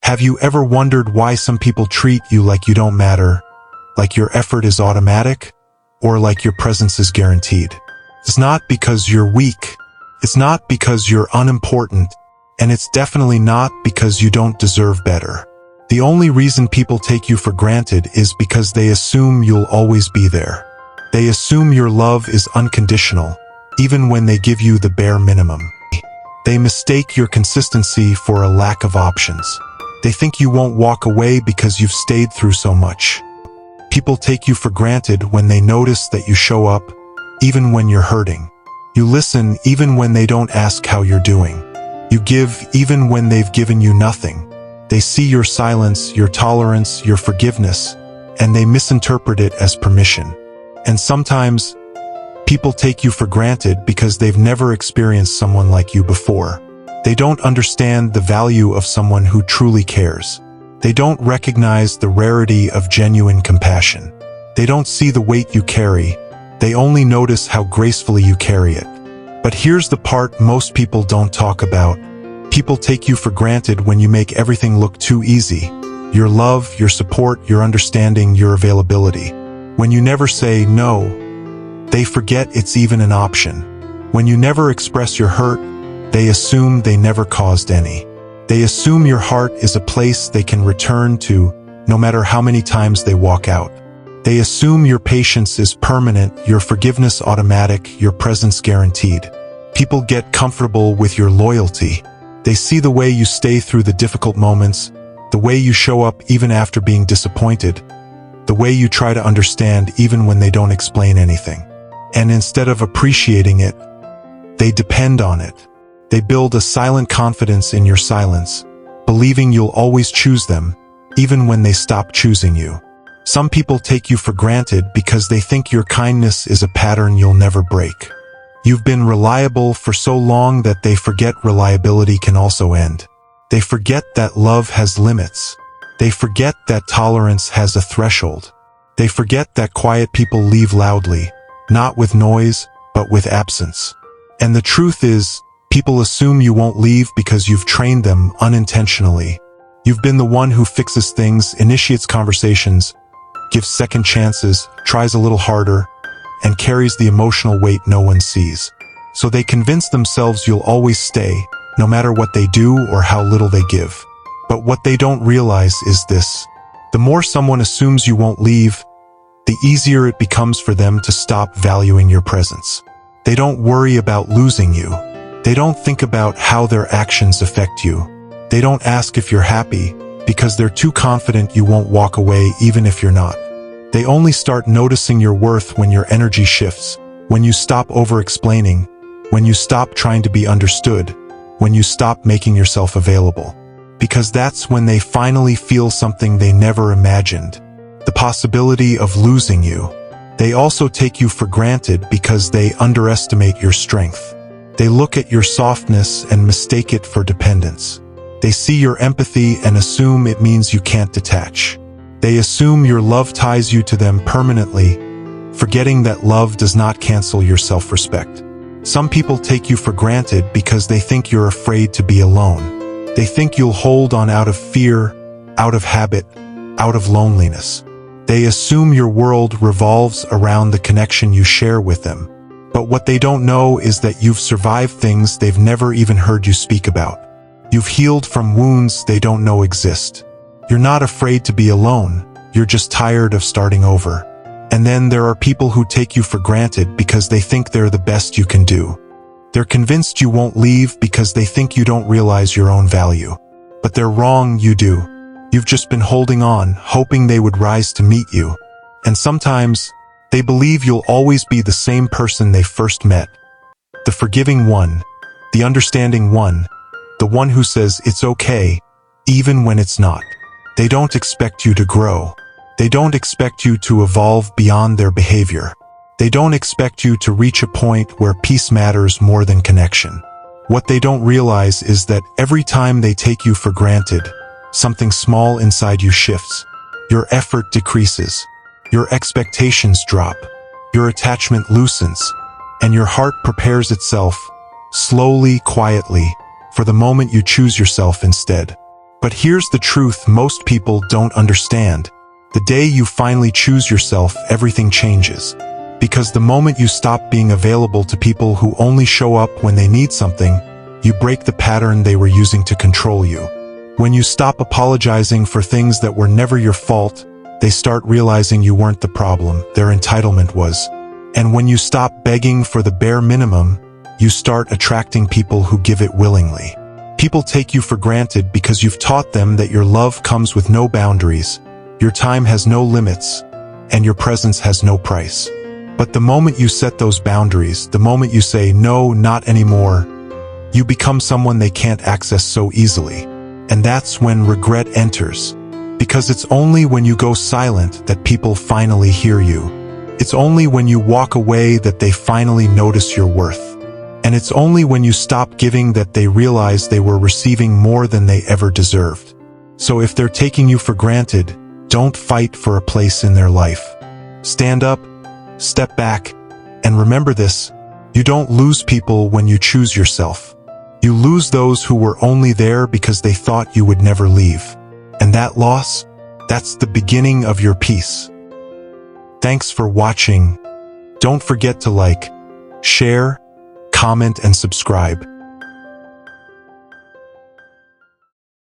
Have you ever wondered why some people treat you like you don't matter, like your effort is automatic, or like your presence is guaranteed? It's not because you're weak. It's not because you're unimportant, and it's definitely not because you don't deserve better. The only reason people take you for granted is because they assume you'll always be there. They assume your love is unconditional, even when they give you the bare minimum. They mistake your consistency for a lack of options. They think you won't walk away because you've stayed through so much. People take you for granted when they notice that you show up, even when you're hurting. You listen even when they don't ask how you're doing. You give even when they've given you nothing. They see your silence, your tolerance, your forgiveness, and they misinterpret it as permission. And sometimes, people take you for granted because they've never experienced someone like you before. They don't understand the value of someone who truly cares. They don't recognize the rarity of genuine compassion. They don't see the weight you carry. They only notice how gracefully you carry it. But here's the part most people don't talk about. People take you for granted when you make everything look too easy. Your love, your support, your understanding, your availability. When you never say no, they forget it's even an option. When you never express your hurt, they assume they never caused any. They assume your heart is a place they can return to, no matter how many times they walk out. They assume your patience is permanent, your forgiveness automatic, your presence guaranteed. People get comfortable with your loyalty. They see the way you stay through the difficult moments, the way you show up even after being disappointed, the way you try to understand even when they don't explain anything. And instead of appreciating it, they depend on it. They build a silent confidence in your silence, believing you'll always choose them, even when they stop choosing you. Some people take you for granted because they think your kindness is a pattern you'll never break. You've been reliable for so long that they forget reliability can also end. They forget that love has limits. They forget that tolerance has a threshold. They forget that quiet people leave loudly, not with noise, but with absence. And the truth is, people assume you won't leave because you've trained them unintentionally. You've been the one who fixes things, initiates conversations, gives second chances, tries a little harder, and carries the emotional weight no one sees. So they convince themselves you'll always stay, no matter what they do or how little they give. But what they don't realize is this. The more someone assumes you won't leave, the easier it becomes for them to stop valuing your presence. They don't worry about losing you. They don't think about how their actions affect you. They don't ask if you're happy, because they're too confident you won't walk away even if you're not. They only start noticing your worth when your energy shifts, when you stop over-explaining, when you stop trying to be understood, when you stop making yourself available. Because that's when they finally feel something they never imagined, the possibility of losing you. They also take you for granted because they underestimate your strength. They look at your softness and mistake it for dependence. They see your empathy and assume it means you can't detach. They assume your love ties you to them permanently, forgetting that love does not cancel your self-respect. Some people take you for granted because they think you're afraid to be alone. They think you'll hold on out of fear, out of habit, out of loneliness. They assume your world revolves around the connection you share with them. But what they don't know is that you've survived things they've never even heard you speak about. You've healed from wounds they don't know exist. You're not afraid to be alone, you're just tired of starting over. And then there are people who take you for granted because they think they're the best you can do. They're convinced you won't leave because they think you don't realize your own value. But they're wrong, you do. You've just been holding on, hoping they would rise to meet you. And sometimes, they believe you'll always be the same person they first met. The forgiving one, the understanding one, the one who says it's okay, even when it's not. They don't expect you to grow. They don't expect you to evolve beyond their behavior. They don't expect you to reach a point where peace matters more than connection. What they don't realize is that every time they take you for granted, something small inside you shifts. Your effort decreases. Your expectations drop. Your attachment loosens. And your heart prepares itself, slowly, quietly, for the moment you choose yourself instead. But here's the truth most people don't understand. The day you finally choose yourself, everything changes. Because the moment you stop being available to people who only show up when they need something, you break the pattern they were using to control you. When you stop apologizing for things that were never your fault, they start realizing you weren't the problem, their entitlement was. And when you stop begging for the bare minimum, you start attracting people who give it willingly. People take you for granted because you've taught them that your love comes with no boundaries, your time has no limits, and your presence has no price. But the moment you set those boundaries, the moment you say, no, not anymore, you become someone they can't access so easily. And that's when regret enters. Because it's only when you go silent that people finally hear you. It's only when you walk away that they finally notice your worth. And it's only when you stop giving that they realize they were receiving more than they ever deserved. So if they're taking you for granted, don't fight for a place in their life. Stand up, step back, and remember this: you don't lose people when you choose yourself. You lose those who were only there because they thought you would never leave. And that loss, that's the beginning of your peace. Thanks for watching. Don't forget to like, share, comment, and subscribe.